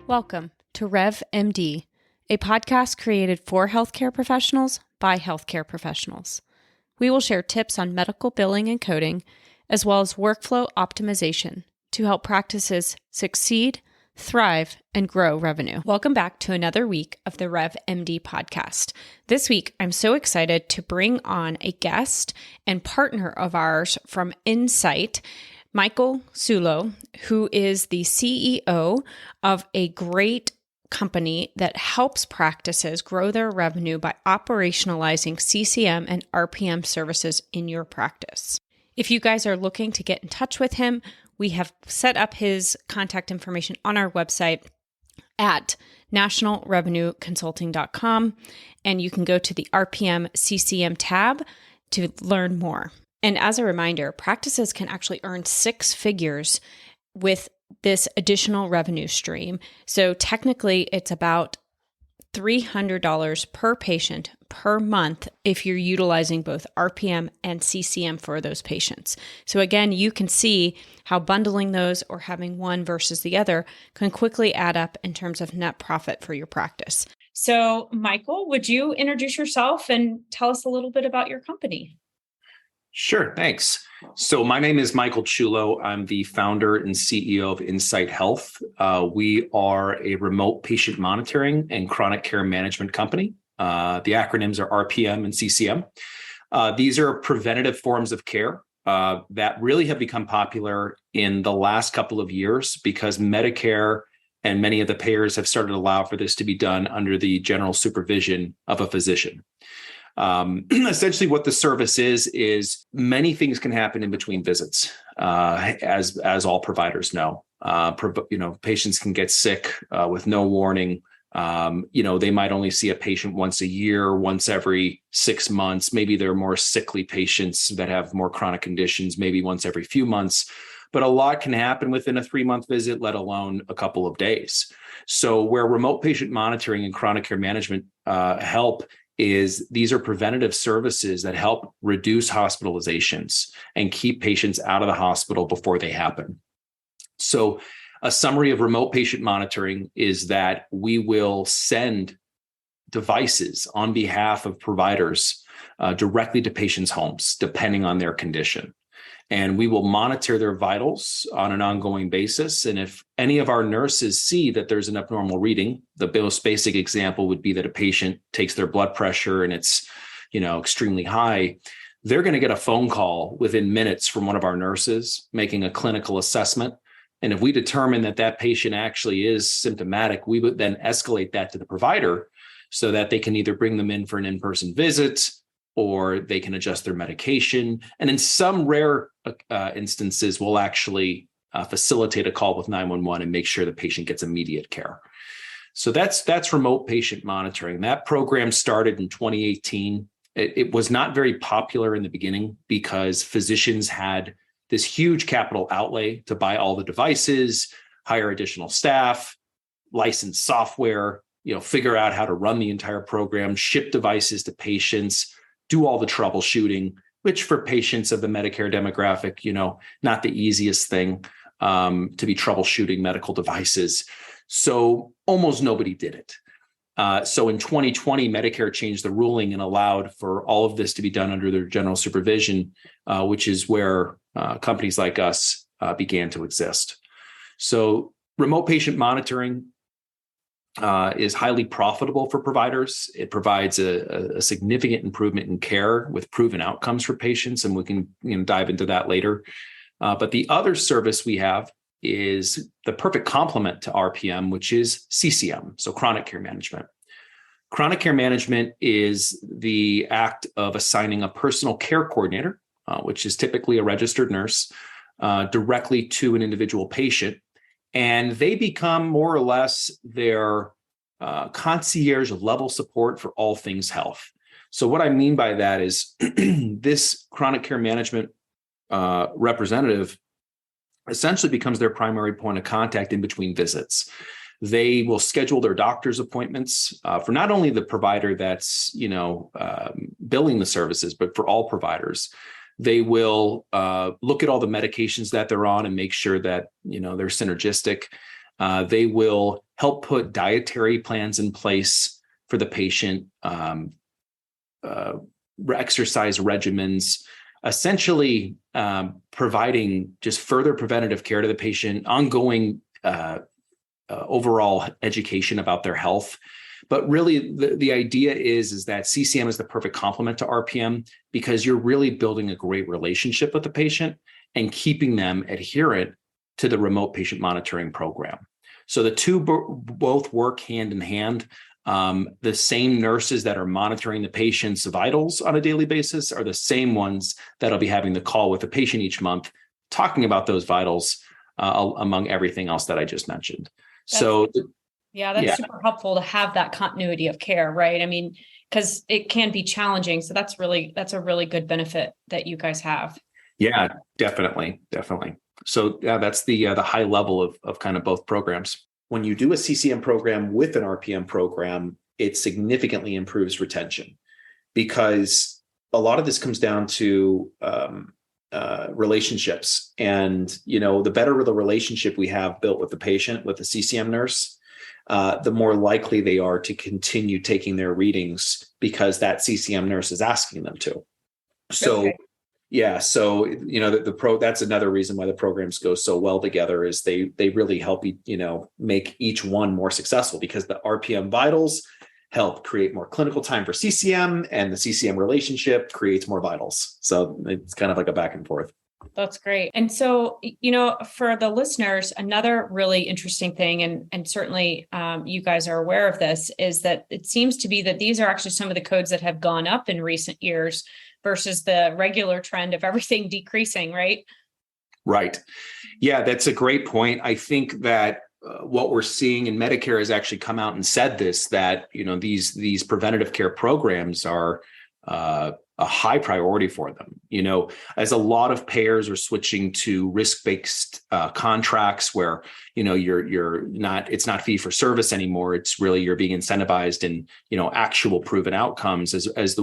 Welcome to Rev MD, a podcast created for healthcare professionals by healthcare professionals. We will share tips on medical billing and coding, as well as workflow optimization to help practices succeed, thrive, and grow revenue. Welcome back to another week of the Rev MD podcast. This week, I'm so excited to bring on a guest and partner of ours from Nsight, Michael Ciullo, who is the CEO of a great company that helps practices grow their revenue by operationalizing CCM and RPM services in your practice. If you guys are looking to get in touch with him, we have set up his contact information on our website at nationalrevenueconsulting.com, and you can go to the RPM CCM tab to learn more. And as a reminder, practices can actually earn six figures with this additional revenue stream. So technically, it's about $300 per patient per month if you're utilizing both RPM and CCM for those patients. So again, you can see how bundling those or having one versus the other can quickly add up in terms of net profit for your practice. So Michael, would you introduce yourself and tell us a little bit about your company? Sure, thanks. So my name is Michael Ciullo. I'm the founder and CEO of Nsight Health. We are a remote patient monitoring and chronic care management company. The acronyms are RPM and CCM. These are preventative forms of care that really have become popular in the last couple of years because Medicare and many of the payers have started to allow for this to be done under the general supervision of a physician. Essentially what the service is many things can happen in between visits, as all providers know. Patients can get sick with no warning. They might only see a patient once a year, once every 6 months. Maybe they're more sickly patients that have more chronic conditions, maybe once every few months. But a lot can happen within a 3-month visit, let alone a couple of days. So where remote patient monitoring and chronic care management help is these are preventative services that help reduce hospitalizations and keep patients out of the hospital before they happen. So a summary of remote patient monitoring is that we will send devices on behalf of providers directly to patients' homes, depending on their condition. And we will monitor their vitals on an ongoing basis. And if any of our nurses see that there's an abnormal reading, the most basic example would be that a patient takes their blood pressure and it's, extremely high, they're going to get a phone call within minutes from one of our nurses making a clinical assessment. And if we determine that that patient actually is symptomatic, we would then escalate that to the provider so that they can either bring them in for an in-person visit or they can adjust their medication. And in some rare instances, we'll actually facilitate a call with 911 and make sure the patient gets immediate care. So that's remote patient monitoring. That program started in 2018. It was not very popular in the beginning because physicians had this huge capital outlay to buy all the devices, hire additional staff, license software, figure out how to run the entire program, ship devices to patients, do all the troubleshooting, which for patients of the Medicare demographic, not the easiest thing to be troubleshooting medical devices. So almost nobody did it. So in 2020, Medicare changed the ruling and allowed for all of this to be done under their general supervision, which is where companies like us began to exist. So remote patient monitoring is highly profitable for providers. It provides a significant improvement in care with proven outcomes for patients, and we can dive into that later. But the other service we have is the perfect complement to RPM, which is CCM, so chronic care management. Chronic care management is the act of assigning a personal care coordinator, which is typically a registered nurse, directly to an individual patient. And they become more or less their concierge level support for all things health. So what I mean by that is this chronic care management representative essentially becomes their primary point of contact in between visits. They will schedule their doctor's appointments for not only the provider that's, billing the services, but for all providers. They will look at all the medications that they're on and make sure that, they're synergistic. They will help put dietary plans in place for the patient, exercise regimens, essentially providing just further preventative care to the patient, ongoing overall education about their health. But really, the idea is that CCM is the perfect complement to RPM because you're really building a great relationship with the patient and keeping them adherent to the remote patient monitoring program. So the two both work hand in hand. The same nurses that are monitoring the patient's vitals on a daily basis are the same ones that'll be having the call with the patient each month, talking about those vitals among everything else that I just mentioned. That's super helpful to have that continuity of care, right? I mean, because it can be challenging. So that's a really good benefit that you guys have. Yeah, definitely. So that's the high level of kind of both programs. When you do a CCM program with an RPM program, it significantly improves retention because a lot of this comes down to relationships. And, the better the relationship we have built with the patient, with the CCM nurse, the more likely they are to continue taking their readings because that CCM nurse is asking them to. So, okay. Yeah. So, that's another reason why the programs go so well together is they really help, make each one more successful because the RPM vitals help create more clinical time for CCM and the CCM relationship creates more vitals. So it's kind of like a back and forth. That's great. And so, for the listeners, another really interesting thing, and certainly you guys are aware of this, is that it seems to be that these are actually some of the codes that have gone up in recent years versus the regular trend of everything decreasing, right? Right. Yeah, that's a great point. I think that what we're seeing, and Medicare has actually come out and said this, that, these preventative care programs are a high priority for them, as a lot of payers are switching to risk-based contracts where, it's not fee for service anymore. It's really, you're being incentivized in, actual proven outcomes as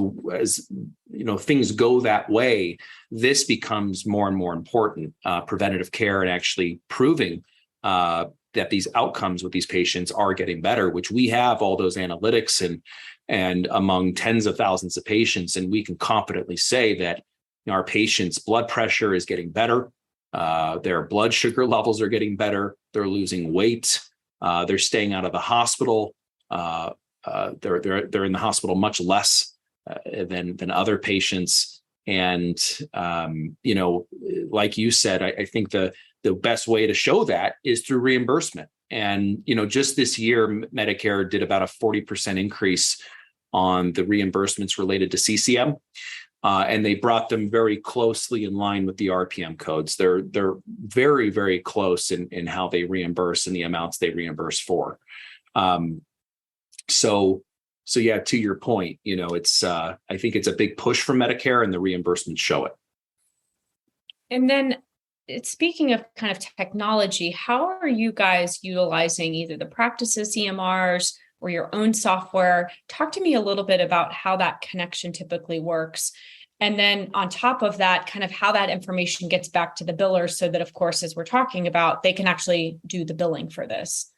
things go that way. This becomes more and more important, preventative care and actually proving that these outcomes with these patients are getting better, which we have all those analytics and among tens of thousands of patients. And we can confidently say that our patients' blood pressure is getting better. Their blood sugar levels are getting better. They're losing weight. They're staying out of the hospital. They're in the hospital much less than other patients. And, like you said, I think the best way to show that is through reimbursement. And, just this year, Medicare did about a 40% increase on the reimbursements related to CCM. And they brought them very closely in line with the RPM codes. They're very, very close in how they reimburse and the amounts they reimburse for. So yeah, to your point, it's I think it's a big push for Medicare and the reimbursements show it. And then speaking of kind of technology, how are you guys utilizing either the practices EMRs or your own software? Talk to me a little bit about how that connection typically works. And then on top of that, kind of how that information gets back to the billers so that, of course, as we're talking about, they can actually do the billing for this.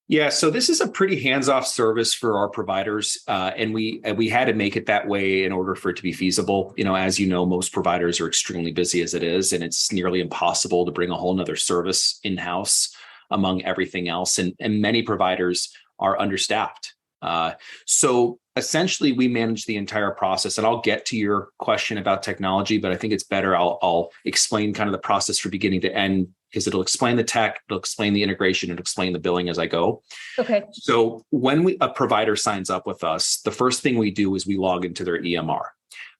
Yeah, so this is a pretty hands-off service for our providers, and we had to make it that way in order for it to be feasible. As you know, most providers are extremely busy as it is, and it's nearly impossible to bring a whole nother service in-house among everything else. And many providers are understaffed. So essentially, we manage the entire process. And I'll get to your question about technology, but I think it's better I'll explain kind of the process from beginning to end, because it'll explain the tech, it'll explain the integration, it'll explain the billing as I go. Okay. So when a provider signs up with us, the first thing we do is we log into their EMR.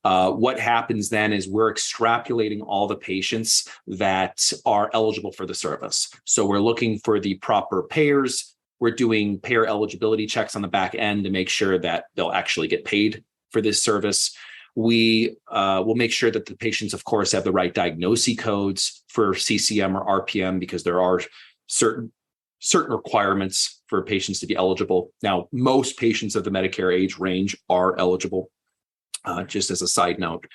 What happens then is we're extrapolating all the patients that are eligible for the service. So we're looking for the proper payers. We're doing payer eligibility checks on the back end to make sure that they'll actually get paid for this service. We will make sure that the patients, of course, have the right diagnosis codes for CCM or RPM, because there are certain requirements for patients to be eligible. Now, most patients of the Medicare age range are eligible, just as a side note.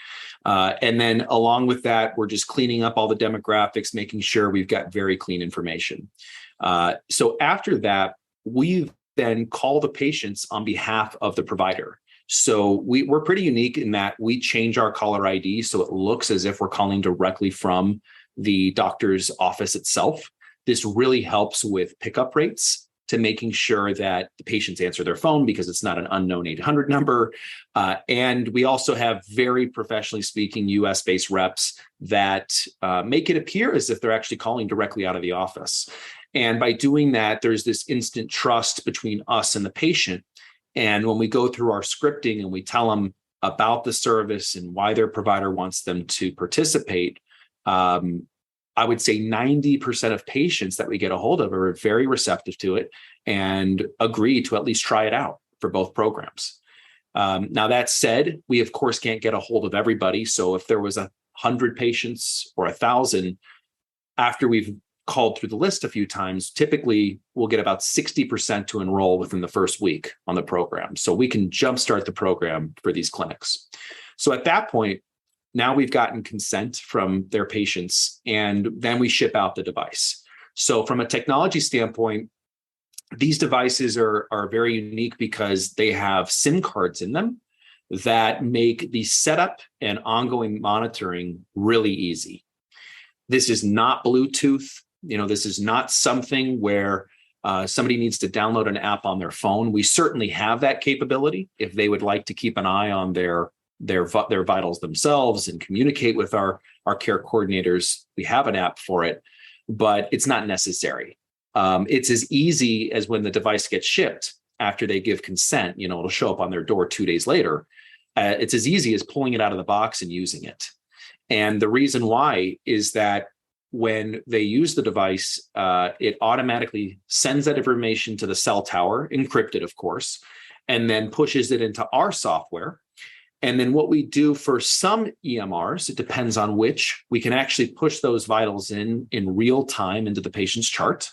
And then along with that, we're just cleaning up all the demographics, making sure we've got very clean information. So after that, we then call the patients on behalf of the provider. So we're pretty unique in that we change our caller ID so it looks as if we're calling directly from the doctor's office itself. This really helps with pickup rates to making sure that the patients answer their phone because it's not an unknown 800 number. And we also have very professionally speaking US-based reps that make it appear as if they're actually calling directly out of the office. And by doing that, there's this instant trust between us and the patient. And when we go through our scripting and we tell them about the service and why their provider wants them to participate, I would say 90% of patients that we get a hold of are very receptive to it and agree to at least try it out for both programs. Now, that said, we, of course, can't get a hold of everybody. So if there was 100 patients or 1,000, after we've called through the list a few times, typically we'll get about 60% to enroll within the first week on the program. So we can jumpstart the program for these clinics. So at that point, now we've gotten consent from their patients, and then we ship out the device. So from a technology standpoint, these devices are very unique because they have SIM cards in them that make the setup and ongoing monitoring really easy. This is not Bluetooth. This is not something where somebody needs to download an app on their phone. We certainly have that capability if they would like to keep an eye on their vitals themselves and communicate with our care coordinators. We have an app for it, but it's not necessary. It's as easy as when the device gets shipped after they give consent, it'll show up on their door 2 days later. It's as easy as pulling it out of the box and using it. And the reason why is that when they use the device, it automatically sends that information to the cell tower, encrypted, of course, and then pushes it into our software. And then what we do for some EMRs, it depends on which, we can actually push those vitals in real time into the patient's chart.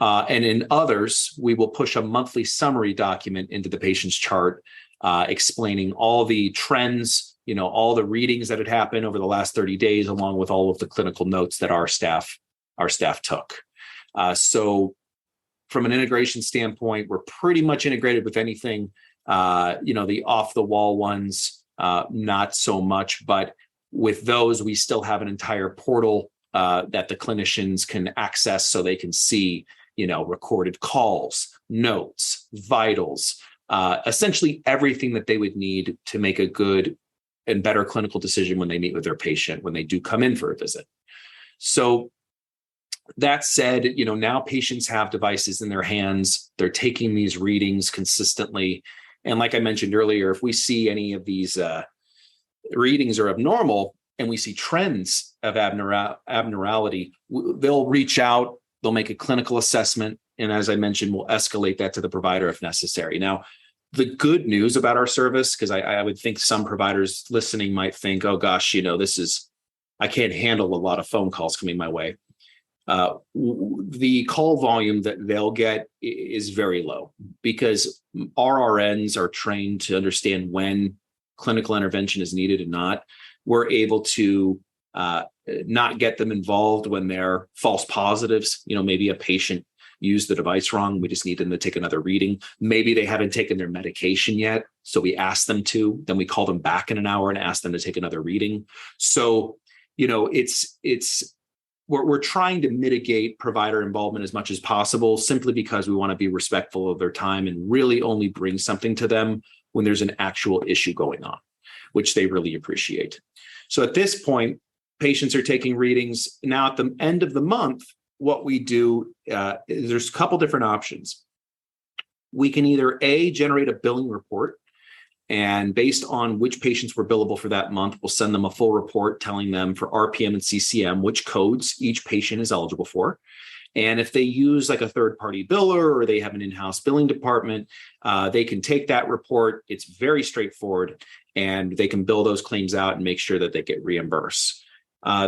And in others, we will push a monthly summary document into the patient's chart, explaining all the trends, all the readings that had happened over the last 30 days, along with all of the clinical notes that our staff took. So from an integration standpoint, we're pretty much integrated with anything. The off-the-wall ones, not so much, but with those, we still have an entire portal that the clinicians can access so they can see, recorded calls, notes, vitals, essentially everything that they would need to make a good and better clinical decision when they meet with their patient, when they do come in for a visit. So that said, now patients have devices in their hands. They're taking these readings consistently. And like I mentioned earlier, if we see any of these readings are abnormal and we see trends of abnormality, they'll reach out, they'll make a clinical assessment. And as I mentioned, we'll escalate that to the provider if necessary. Now, the good news about our service, because I would think some providers listening might think, oh gosh, I can't handle a lot of phone calls coming my way. The call volume that they'll get is very low because RRNs are trained to understand when clinical intervention is needed and not. We're able to not get them involved when they're false positives. Maybe a patient used the device wrong. We just need them to take another reading. Maybe they haven't taken their medication yet, so we ask them to. Then we call them back in an hour and ask them to take another reading. So, we're trying to mitigate provider involvement as much as possible, simply because we want to be respectful of their time and really only bring something to them when there's an actual issue going on, which they really appreciate. So at this point, patients are taking readings. Now at the end of the month, what we do, there's a couple different options. We can either generate a billing report, and based on which patients were billable for that month, we'll send them a full report telling them for RPM and CCM which codes each patient is eligible for. And if they use like a third-party biller or they have an in-house billing department, they can take that report. It's very straightforward, and they can bill those claims out and make sure that they get reimbursed.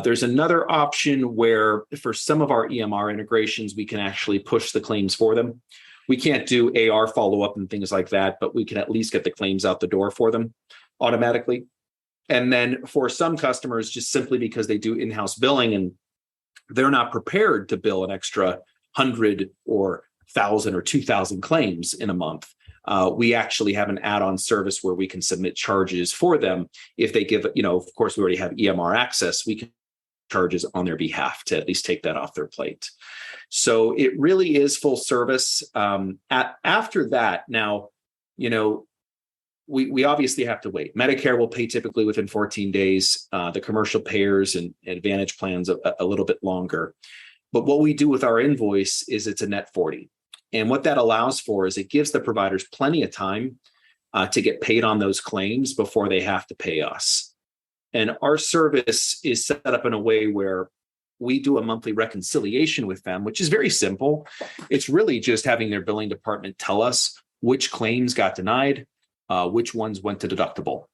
There's another option where for some of our EMR integrations, we can actually push the claims for them. We can't do AR follow-up and things like that, but we can at least get the claims out the door for them automatically. And then for some customers, just simply because they do in-house billing and they're not prepared to bill an extra $100 or 1,000 or 2,000 claims in a month. We actually have an add-on service where we can submit charges for them. If they give, of course, we already have EMR access, we can charges on their behalf to at least take that off their plate. So it really is full service. After that, now, we obviously have to wait. Medicare will pay typically within 14 days. The commercial payers and Advantage plans a little bit longer. But what we do with our invoice is it's a net 40. And what that allows for is it gives the providers plenty of time to get paid on those claims before they have to pay us. And our service is set up in a way where we do a monthly reconciliation with them, which is very simple. It's really just having their billing department tell us which claims got denied, which ones went to deductible.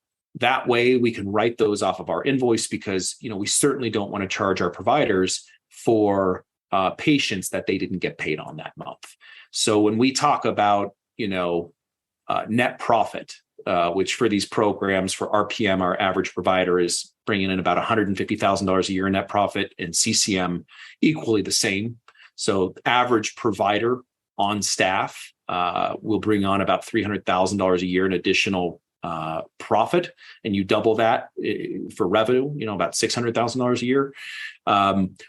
That way we can write those off of our invoice because, we certainly don't want to charge our providers for patients that they didn't get paid on that month. So when we talk about, net profit, which for these programs for RPM, our average provider is bringing in about $150,000 a year in net profit, and CCM equally the same. So average provider on staff will bring on about $300,000 a year in additional profit, and you double that for revenue, about $600,000 a year.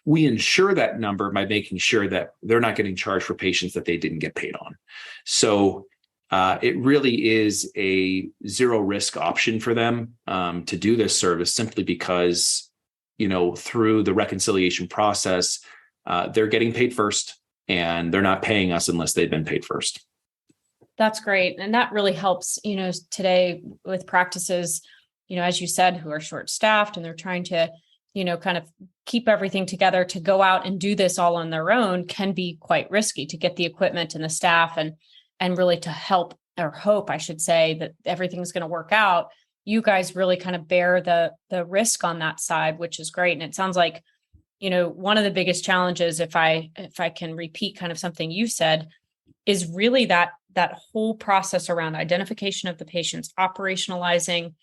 We ensure that number by making sure that they're not getting charged for patients that they didn't get paid on. So it really is a zero risk option for them to do this service simply because, through the reconciliation process, they're getting paid first and they're not paying us unless they've been paid first. That's great. And that really helps, today with practices, as you said, who are short staffed and they're trying to, kind of keep everything together to go out and do this all on their own can be quite risky to get the equipment and the staff and really to help or hope, I should say, that everything's going to work out. You guys really kind of bear the risk on that side, which is great. And it sounds like, one of the biggest challenges, if I can repeat kind of something you said, is really that whole process around identification of the patients, operationalizing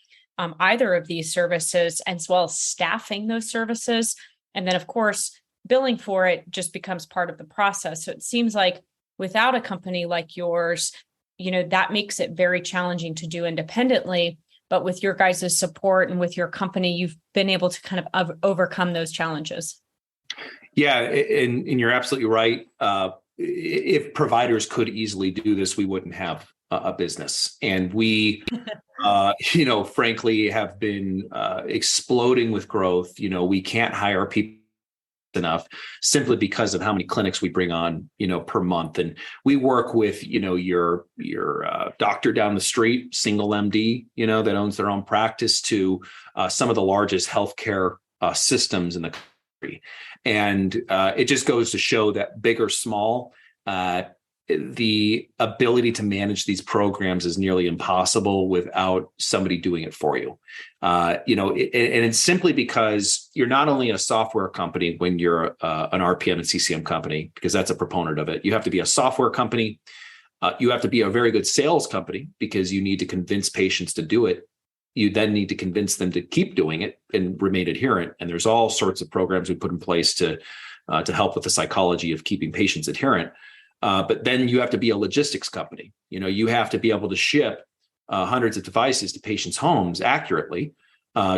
either of these services, as well as staffing those services. And then, of course, billing for it just becomes part of the process. So it seems like without a company like yours, that makes it very challenging to do independently. But with your guys' support and with your company, you've been able to kind of overcome those challenges. Yeah, and you're absolutely right. If providers could easily do this, we wouldn't have a business. And we, frankly, have been exploding with growth. We can't hire people enough simply because of how many clinics we bring on, per month. And we work with, your doctor down the street, single MD, that owns their own practice, to some of the largest healthcare systems in the country. And it just goes to show that big or small, the ability to manage these programs is nearly impossible without somebody doing it for you. And it's simply because you're not only a software company when you're an RPM and CCM company, because that's a proponent of it. You have to be a software company. You have to be a very good sales company because you need to convince patients to do it. You then need to convince them to keep doing it and remain adherent. And there's all sorts of programs we put in place to help with the psychology of keeping patients adherent. But then you have to be a logistics company. You have to be able to ship hundreds of devices to patients' homes accurately,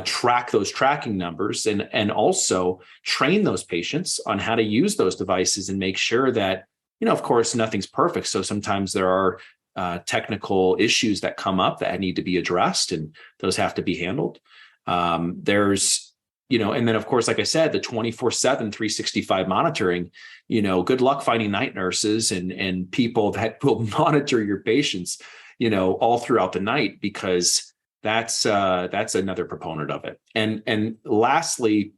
track those tracking numbers, and also train those patients on how to use those devices and make sure that, of course, nothing's perfect. So sometimes there are technical issues that come up that need to be addressed, and those have to be handled. There's, and then of course, like I said, the 24/7, 365 monitoring, good luck finding night nurses and people that will monitor your patients, all throughout the night, because that's another proponent of it. And lastly,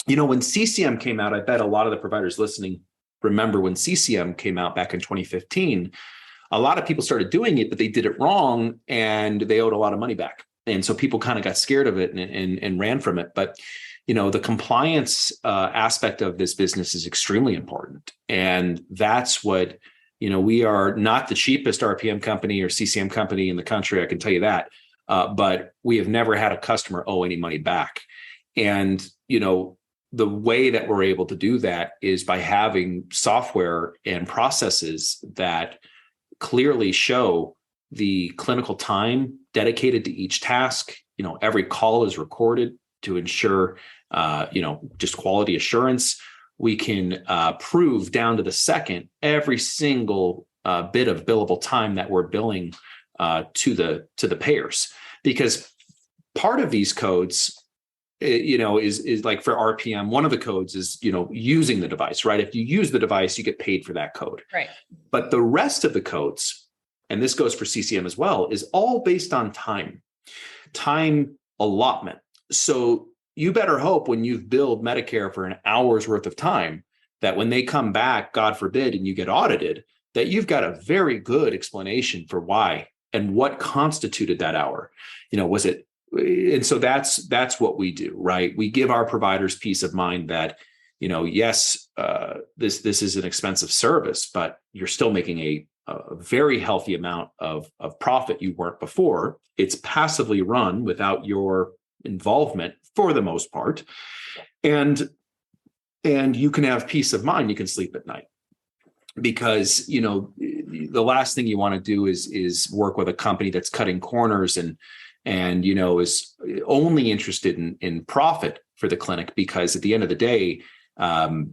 when CCM came out, I bet a lot of the providers listening remember when CCM came out back in 2015, a lot of people started doing it, but they did it wrong and they owed a lot of money back. And so people kind of got scared of it and ran from it. But, the compliance aspect of this business is extremely important. And that's what, we are not the cheapest RPM company or CCM company in the country, I can tell you that. But we have never had a customer owe any money back. And, the way that we're able to do that is by having software and processes that clearly show the clinical time dedicated to each task. Every call is recorded to ensure, just quality assurance. We can prove down to the second every single bit of billable time that we're billing to the payers, because part of these codes, is like for RPM, one of the codes is, using the device, right? If you use the device, you get paid for that code. Right. But the rest of the codes, and this goes for CCM as well, is all based on time allotment. So you better hope when you've billed Medicare for an hour's worth of time, that when they come back, God forbid, and you get audited, that you've got a very good explanation for why and what constituted that hour. Was it? And so that's what we do, right? We give our providers peace of mind that, yes, this is an expensive service, but you're still making a very healthy amount of profit you weren't before. It's passively run without your involvement for the most part. And you can have peace of mind. You can sleep at night, because, the last thing you want to do is work with a company that's cutting corners and is only interested in profit for the clinic, because at the end of the day,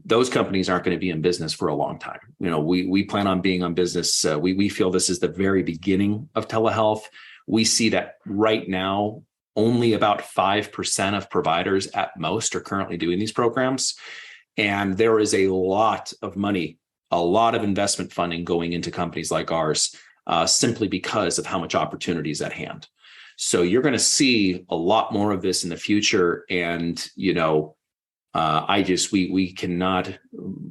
those companies aren't going to be in business for a long time. We plan on being on business. We feel this is the very beginning of telehealth. We see that right now, only about 5% of providers at most are currently doing these programs. And there is a lot of money, a lot of investment funding going into companies like ours, simply because of how much opportunity is at hand. So you're going to see a lot more of this in the future. And, we cannot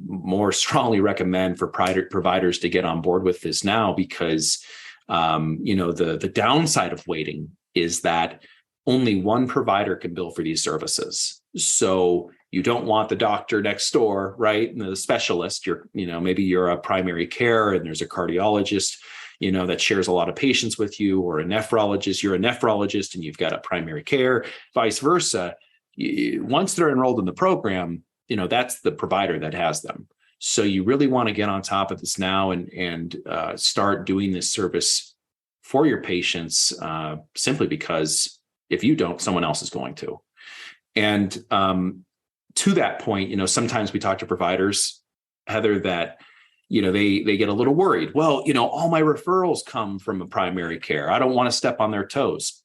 more strongly recommend for providers to get on board with this now, because, the downside of waiting is that only one provider can bill for these services. So you don't want the doctor next door, right? And the specialist, maybe you're a primary care and there's a cardiologist, that shares a lot of patients with you, or a nephrologist. You're a nephrologist and you've got a primary care, vice versa. Once they're enrolled in the program, that's the provider that has them. So you really want to get on top of this now and start doing this service for your patients, simply because if you don't, someone else is going to. And to that point, sometimes we talk to providers, Heather, that they get a little worried. Well, all my referrals come from a primary care. I don't want to step on their toes.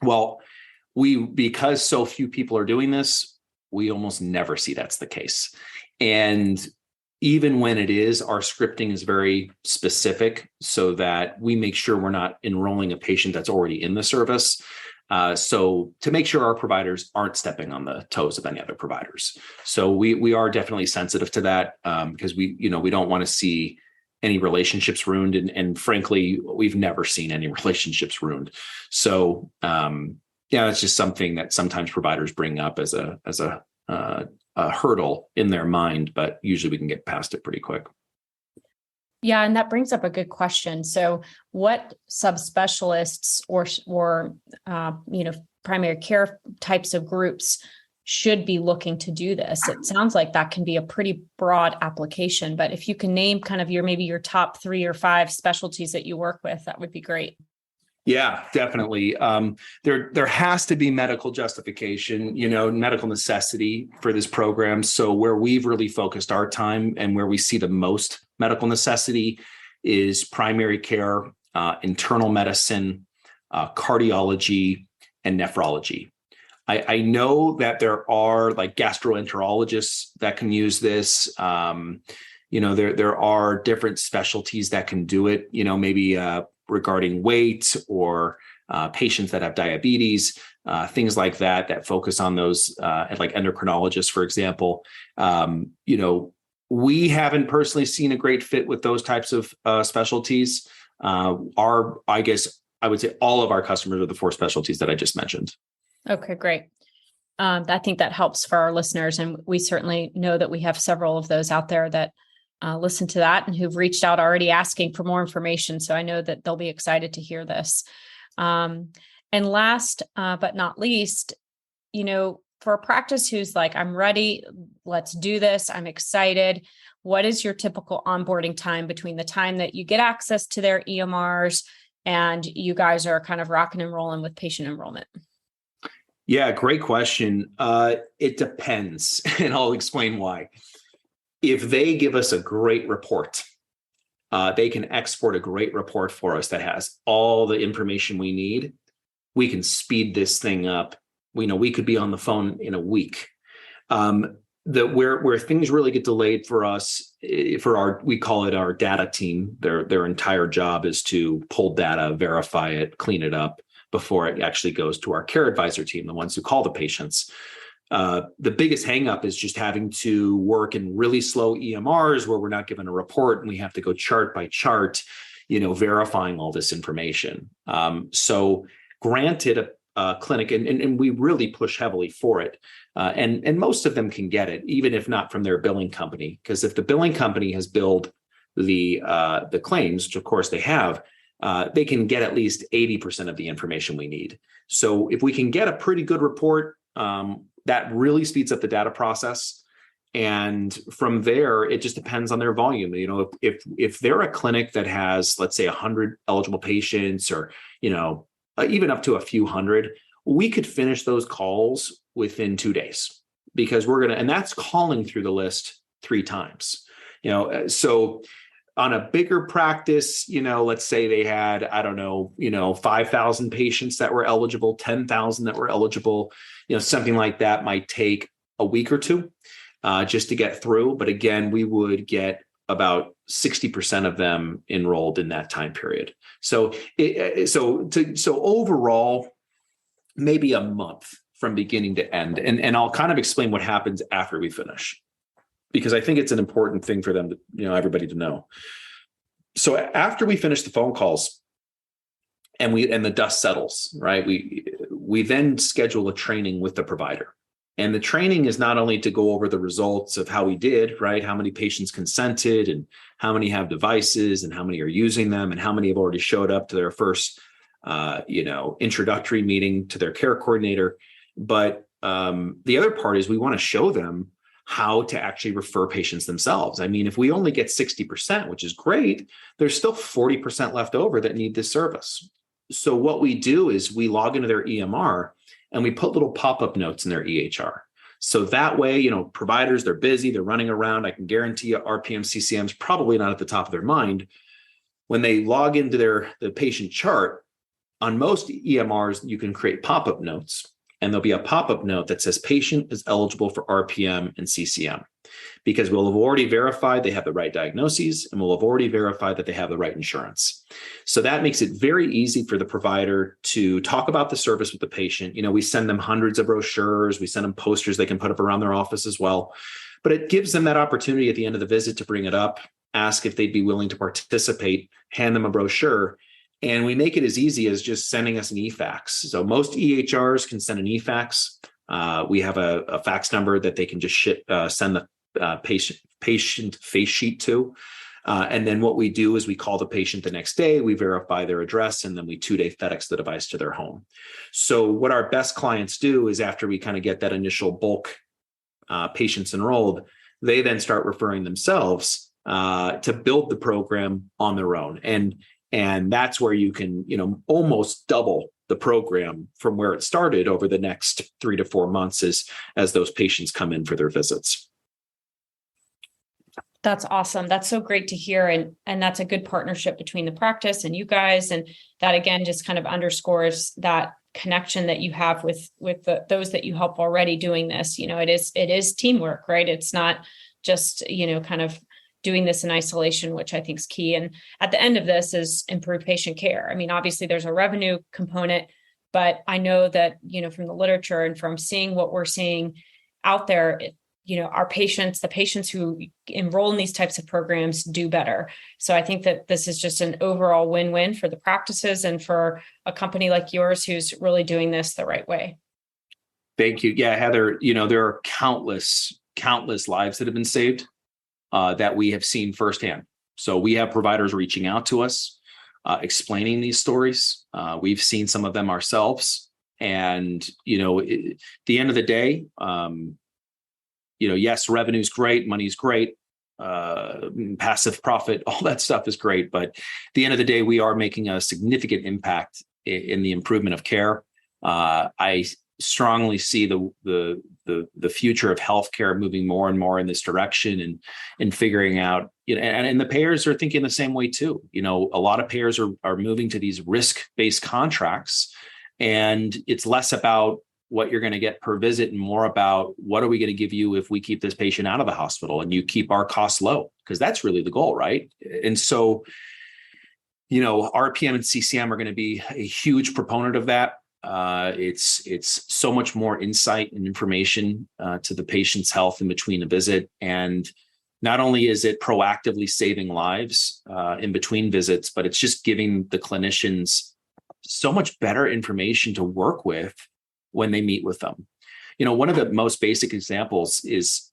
Well, because so few people are doing this, we almost never see that's the case. And even when it is, our scripting is very specific so that we make sure we're not enrolling a patient that's already in the service. So to make sure our providers aren't stepping on the toes of any other providers. So we are definitely sensitive to that, because we don't want to see any relationships ruined. And frankly, we've never seen any relationships ruined. So that's just something that sometimes providers bring up as a hurdle in their mind, but usually we can get past it pretty quick. Yeah, and that brings up a good question. So, what subspecialists or primary care types of groups should be looking to do this? It sounds like that can be a pretty broad application, but if you can name kind of your top 3 or 5 specialties that you work with, that would be great. Yeah, definitely. There has to be medical justification, medical necessity for this program. So where we've really focused our time and where we see the most medical necessity is primary care, internal medicine, cardiology, and nephrology. I know that there are like gastroenterologists that can use this. There are different specialties that can do it, maybe regarding weight or patients that have diabetes, things like that focus on those, like endocrinologists, for example. We haven't personally seen a great fit with those types of specialties. I guess I would say all of our customers are the 4 specialties that I just mentioned. Okay, great. I think that helps for our listeners. And we certainly know that we have several of those out there that listen to that and who've reached out already asking for more information. So I know that they'll be excited to hear this. And last but not least, for a practice who's like, I'm ready, let's do this, I'm excited, what is your typical onboarding time between the time that you get access to their EMRs and you guys are kind of rocking and rolling with patient enrollment? Yeah, great question. It depends, and I'll explain why. If they give us a great report, they can export a great report for us that has all the information we need. We can speed this thing up. We could be on the phone in a week. Where things really get delayed for us, we call it our data team. Their entire job is to pull data, verify it, clean it up before it actually goes to our care advisor team, the ones who call the patients. The biggest hangup is just having to work in really slow EMRs where we're not given a report and we have to go chart by chart, verifying all this information. So granted, a clinic, and we really push heavily for it. And most of them can get it, even if not from their billing company, because if the billing company has billed the claims, which of course they have, they can get at least 80% of the information we need. So if we can get a pretty good report, that really speeds up the data process. And from there, it just depends on their volume. If they're a clinic that has, let's say, 100 eligible patients, or even up to a few hundred, we could finish those calls within 2 days, because and that's calling through the list 3 times. So on a bigger practice, let's say they had, 5,000 patients that were eligible, 10,000 that were eligible, something like that might take a week or two just to get through. But again, we would get about 60% of them enrolled in that time period. So overall, maybe a month from beginning to end. And I'll kind of explain what happens after we finish, because I think it's an important thing for them to, everybody to know. So after we finish the phone calls and the dust settles, right, we then schedule a training with the provider. And the training is not only to go over the results of how we did, right, how many patients consented and how many have devices and how many are using them and how many have already showed up to their first, introductory meeting to their care coordinator. But the other part is we want to show them how to actually refer patients themselves. I mean, if we only get 60%, which is great, there's still 40% left over that need this service. So what we do is we log into their EMR and we put little pop-up notes in their EHR. So that way, providers, they're busy, they're running around. I can guarantee you RPM, CCM is probably not at the top of their mind. When they log into the patient chart, on most EMRs, you can create pop-up notes. And there'll be a pop-up note that says patient is eligible for RPM and CCM, because we'll have already verified they have the right diagnoses and we'll have already verified that they have the right insurance. So that makes it very easy for the provider to talk about the service with the patient. We send them hundreds of brochures. We send them posters they can put up around their office as well. But it gives them that opportunity at the end of the visit to bring it up, ask if they'd be willing to participate, hand them a brochure. And we make it as easy as just sending us an e-fax. So most EHRs can send an e-fax. We have a fax number that they can just send the patient face sheet to. And then what we do is we call the patient the next day, we verify their address, and then we 2-day FedEx the device to their home. So what our best clients do is, after we kind of get that initial bulk patients enrolled, they then start referring themselves to build the program on their own. And that's where you can, almost double the program from where it started over the next 3 to 4 months as those patients come in for their visits. That's awesome. That's so great to hear. And that's a good partnership between the practice and you guys. And that, again, just kind of underscores that connection that you have with those that you help already doing this. It is teamwork, right? It's not just, kind of doing this in isolation, which I think is key. And at the end of this is improved patient care. I mean, obviously there's a revenue component, but I know that, from the literature and from seeing what we're seeing out there, our patients, the patients who enroll in these types of programs do better. So I think that this is just an overall win-win for the practices and for a company like yours who's really doing this the right way. Thank you. Yeah, Heather, there are countless lives that have been saved that we have seen firsthand. So we have providers reaching out to us, explaining these stories. We've seen some of them ourselves. And, at the end of the day, yes, revenue's great, money's great, passive profit, all that stuff is great. But at the end of the day, we are making a significant impact in the improvement of care. I strongly see the future of healthcare moving more and more in this direction, and figuring out, and the payers are thinking the same way too. A lot of payers are moving to these risk-based contracts, and it's less about what you're going to get per visit and more about what are we going to give you if we keep this patient out of the hospital and you keep our costs low, because that's really the goal, right? And so, RPM and CCM are going to be a huge proponent of that. It's so much more insight and information to the patient's health in between a visit. And not only is it proactively saving lives in between visits, but it's just giving the clinicians so much better information to work with when they meet with them. One of the most basic examples is,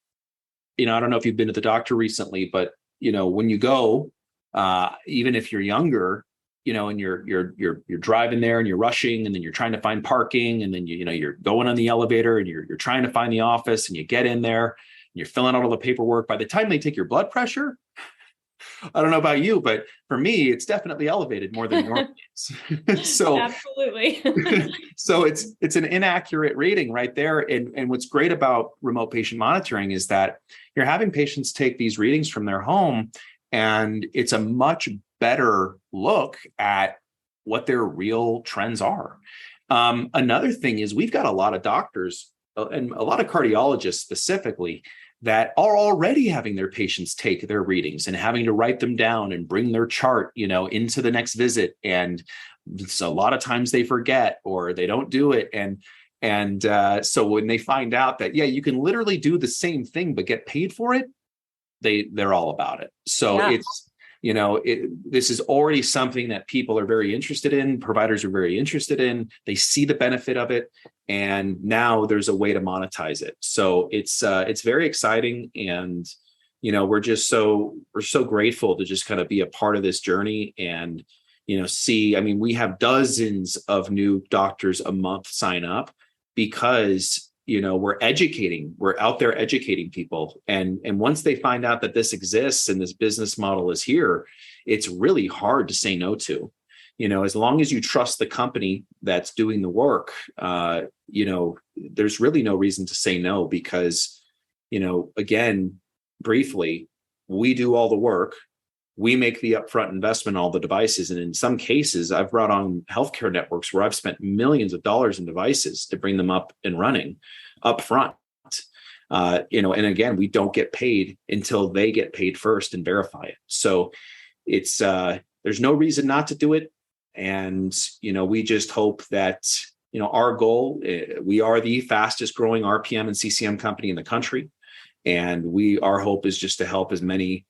I don't know if you've been to the doctor recently, but, when you go, even if you're younger, and you're driving there and you're rushing, and then you're trying to find parking, and then you're going on the elevator and you're trying to find the office, and you get in there and you're filling out all the paperwork. By the time they take your blood pressure, I don't know about you, but for me, it's definitely elevated more than normal is. So absolutely. So it's an inaccurate reading right there. And what's great about remote patient monitoring is that you're having patients take these readings from their home, and it's a much better look at what their real trends are. Another thing is we've got a lot of doctors and a lot of cardiologists specifically that are already having their patients take their readings and having to write them down and bring their chart, into the next visit. And so a lot of times they forget or they don't do it. And so when they find out that, you can literally do the same thing, but get paid for it, they're all about it. So it's, this is already something that people are very interested in. Providers are very interested in. They see the benefit of it, and now there's a way to monetize it. So it's very exciting, and we're so grateful to just kind of be a part of this journey and see. I mean, we have dozens of new doctors a month sign up because we're out there educating people. And once they find out that this exists and this business model is here, it's really hard to say no to. As long as you trust the company that's doing the work, there's really no reason to say no, because, again, briefly, we do all the work. We make the upfront investment in all the devices. And in some cases, I've brought on healthcare networks where I've spent millions of dollars in devices to bring them up and running upfront. And again, we don't get paid until they get paid first and verify it. So it's there's no reason not to do it. And, we just hope that, our goal, we are the fastest growing RPM and CCM company in the country. And our hope is just to help as many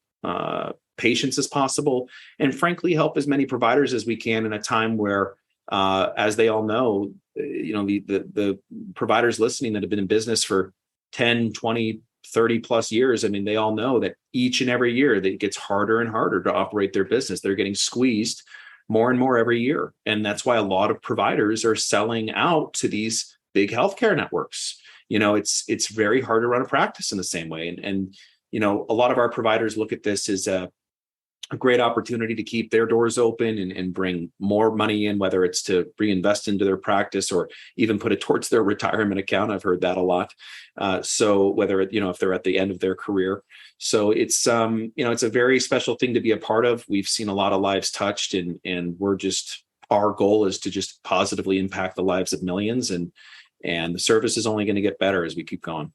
patients as possible, and frankly, help as many providers as we can in a time where, as they all know, the providers listening that have been in business for 10, 20, 30 plus years. I mean, they all know that each and every year that it gets harder and harder to operate their business. They're getting squeezed more and more every year. And that's why a lot of providers are selling out to these big healthcare networks. It's very hard to run a practice in the same way. And a lot of our providers look at this as a great opportunity to keep their doors open and bring more money in, whether it's to reinvest into their practice or even put it towards their retirement account. I've heard that a lot. So whether, if they're at the end of their career. So it's a very special thing to be a part of. We've seen a lot of lives touched, and our goal is to just positively impact the lives of millions. And the service is only going to get better as we keep going.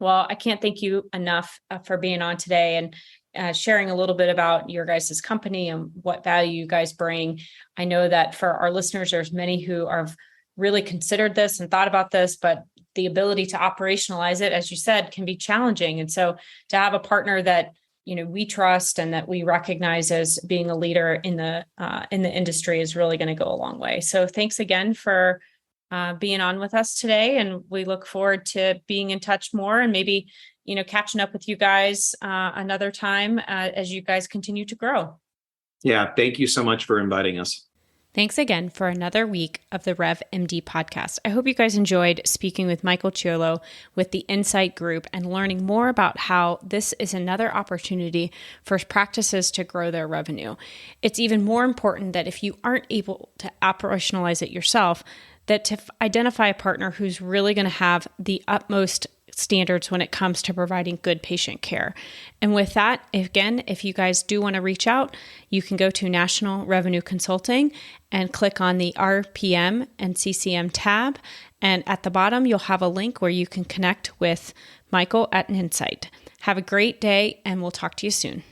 Well, I can't thank you enough for being on today and sharing a little bit about your guys' company and what value you guys bring. I know that for our listeners, there's many who have really considered this and thought about this, but the ability to operationalize it, as you said, can be challenging. And so to have a partner that we trust and that we recognize as being a leader in the industry is really going to go a long way. So thanks again for being on with us today. And we look forward to being in touch more and maybe, catching up with you guys another time as you guys continue to grow. Yeah. Thank you so much for inviting us. Thanks again for another week of the Rev MD podcast. I hope you guys enjoyed speaking with Michael Ciullo with the Nsight Group and learning more about how this is another opportunity for practices to grow their revenue. It's even more important that if you aren't able to operationalize it yourself, that to identify a partner who's really going to have the utmost standards when it comes to providing good patient care. And with that, again, if you guys do want to reach out, you can go to National Revenue Consulting and click on the RPM and CCM tab. And at the bottom, you'll have a link where you can connect with Michael at Nsight. Have a great day, and we'll talk to you soon.